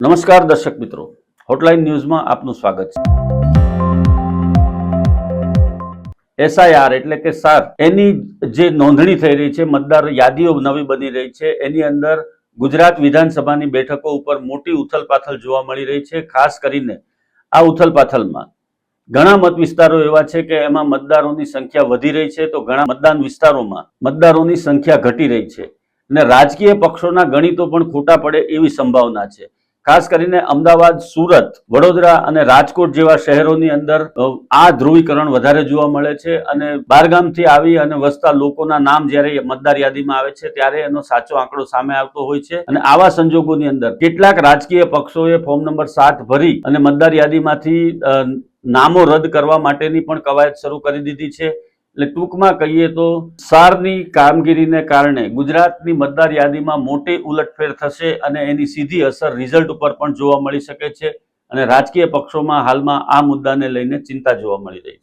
નમસ્કાર દર્શક મિત્રો, હોટલાઇન ન્યૂઝમાં આપનું સ્વાગત છે। એસઆઈઆર એટલે કે સાર એની જે નોંધણી થઈ રહી છે, મતદાર યાદીઓ નવી બની રહી છે, એની અંદર ગુજરાત વિધાનસભાની બેઠકો ઉપર મોટી ઉથલપાથલ જોવા મળી રહી છે। ખાસ કરીને આ ઉથલપાથલમાં ઘણા મત વિસ્તારો એવા છે કે એમાં મતદારોની સંખ્યા વધી રહી છે, તો ઘણા મતદાન વિસ્તારોમાં મતદારોની સંખ્યા ઘટી રહી છે અને રાજકીય પક્ષોના ગણિતો પણ ખોટા પડે એવી સંભાવના છે। ખાસ કરીને અમદાવાદ, સુરત, વડોદરા અને રાજકોટ જેવા શહેરોની અંદર આ ધ્રુવીકરણ વધારે જોવા મળે છે અને બહારગામથી આવી અને વસતા લોકોના નામ જ્યારે મતદાર યાદીમાં આવે છે ત્યારે એનો સાચો આંકડો સામે આવતો હોય છે અને આવા સંજોગોની અંદર કેટલાક રાજકીય પક્ષોએ ફોર્મ નંબર 7 ભરી અને મતદાર યાદીમાંથી નામો રદ કરવા માટેની પણ કવાયત શરૂ કરી દીધી છે। એટલે ટૂંકમાં કહીએ તો સારની કામગીરીને કારણે ગુજરાતની મતદાર યાદીમાં મોટી ઉલટફેર થશે અને એની સીધી અસર રિઝલ્ટ ઉપર પણ જોવા મળી શકે છે અને રાજકીય પક્ષોમાં હાલમાં આ મુદ્દાને લઈને ચિંતા જોવા મળી રહી છે।